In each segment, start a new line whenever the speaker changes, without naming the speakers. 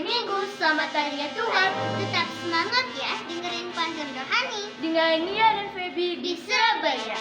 Minggu, selamat pagi ya Tuhan. Tetap semangat ya, dengerin Panjang Rohani dengan Nia dan Feby di Surabaya.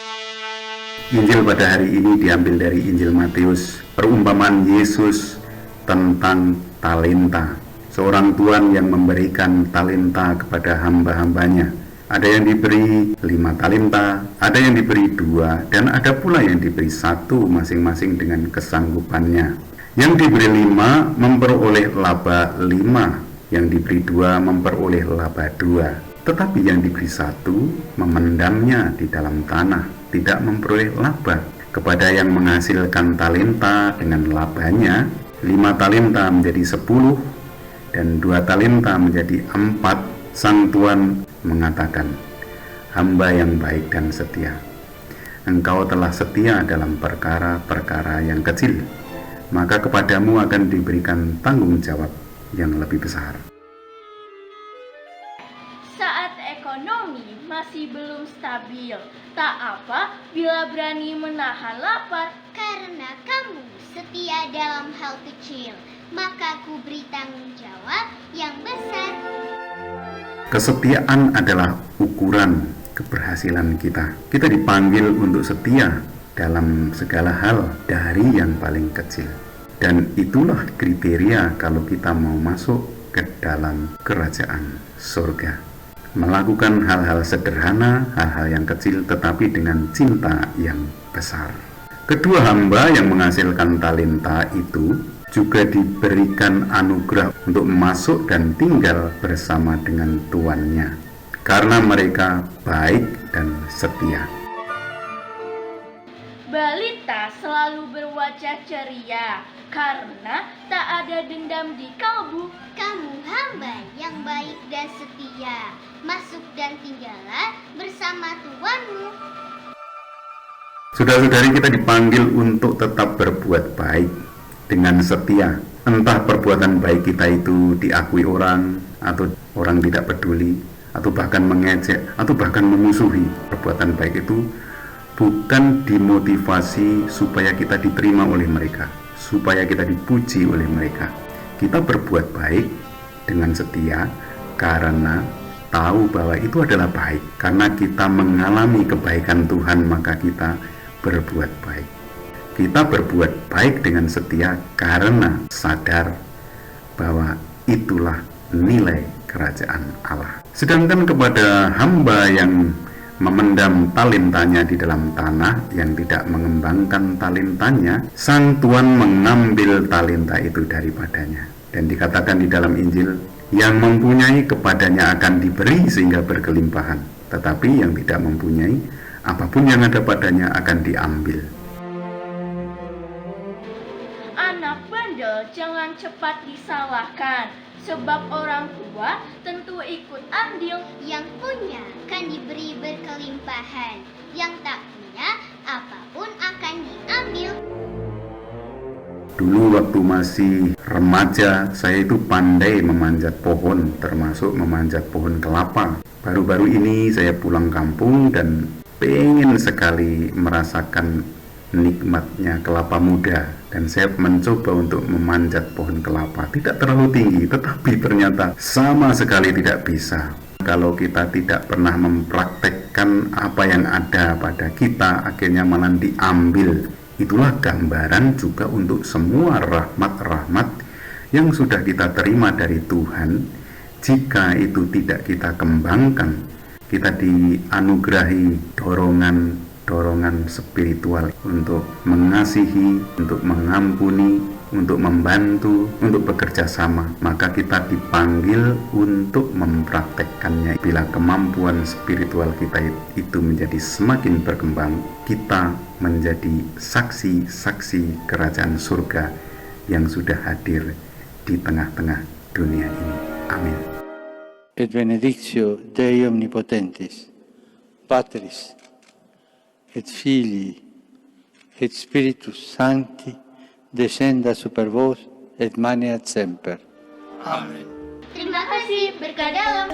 Injil pada hari ini diambil dari Injil Matius, perumpamaan Yesus tentang talenta. Seorang tuan yang memberikan talenta kepada hamba-hambanya. Ada yang diberi 5 talenta, ada yang diberi 2, dan ada pula yang diberi 1 masing-masing dengan kesanggupannya. Yang diberi 5 memperoleh laba 5, yang diberi 2 memperoleh laba 2. Tetapi yang diberi 1 memendamnya di dalam tanah, tidak memperoleh laba. Kepada yang menghasilkan talenta dengan labanya, 5 talenta menjadi 10, dan 2 talenta menjadi 4. Sang tuan mengatakan, "Hamba yang baik dan setia, engkau telah setia dalam perkara-perkara yang kecil, maka kepadamu akan diberikan tanggung jawab yang lebih besar."
Saat ekonomi masih belum stabil, tak apa bila berani menahan lapar. Karena kamu setia dalam hal kecil, maka ku beri tanggung jawab yang besar.
Kesetiaan adalah ukuran keberhasilan kita. Kita dipanggil untuk setia dalam segala hal dari yang paling kecil. Dan itulah kriteria kalau kita mau masuk ke dalam kerajaan surga. Melakukan hal-hal sederhana, hal-hal yang kecil tetapi dengan cinta yang besar. Kedua hamba yang menghasilkan talenta itu juga diberikan anugerah untuk masuk dan tinggal bersama dengan tuannya, karena mereka baik dan setia.
Balita selalu berwajah ceria karena tak ada dendam di kalbu. Kamu hamba yang baik dan setia, masuk dan tinggallah bersama tuanmu.
Saudara-saudari, kita dipanggil untuk tetap berbuat baik dengan setia. Entah perbuatan baik kita itu diakui orang, atau orang tidak peduli, atau bahkan mengejek, atau bahkan memusuhi. Perbuatan baik itu bukan dimotivasi supaya kita diterima oleh mereka, supaya kita dipuji oleh mereka. Kita berbuat baik dengan setia karena tahu bahwa itu adalah baik. Karena kita mengalami kebaikan Tuhan, maka kita berbuat baik. Kita berbuat baik dengan setia karena sadar bahwa itulah nilai kerajaan Allah. Sedangkan kepada hamba yang memendam talentanya di dalam tanah, yang tidak mengembangkan talentanya, sang tuan mengambil talenta itu daripadanya. Dan dikatakan di dalam Injil, yang mempunyai kepadanya akan diberi sehingga berkelimpahan, tetapi yang tidak mempunyai, apapun yang ada padanya akan diambil.
Anak bandel jangan cepat disalahkan, sebab orang tua tentu ikut andil. Yang punya kan diberi berkelimpahan, yang tak punya apapun akan diambil.
Dulu waktu masih remaja, saya itu pandai memanjat pohon, termasuk memanjat pohon kelapa. Baru-baru ini saya pulang kampung dan pengen sekali merasakan nikmatnya kelapa muda, dan saya mencoba untuk memanjat pohon kelapa. Tidak terlalu tinggi, tetapi ternyata sama sekali tidak bisa. Kalau kita tidak pernah mempraktekkan apa yang ada pada kita, akhirnya malah diambil. Itulah gambaran juga untuk semua rahmat-rahmat yang sudah kita terima dari Tuhan. Jika itu tidak kita kembangkan, kita dianugerahi dorongan spiritual untuk mengasihi, untuk mengampuni, untuk membantu, untuk bekerja sama, maka kita dipanggil untuk mempraktekkannya. Bila kemampuan spiritual kita itu menjadi semakin berkembang, kita menjadi saksi-saksi kerajaan surga yang sudah hadir di tengah-tengah dunia ini. Amin.
Et benedictio Dei omnipotentis, Patris, et Filii, et Spiritus Sancti, descenda super vos, et maneat semper. Amen.
Terima kasih, berkah dalam.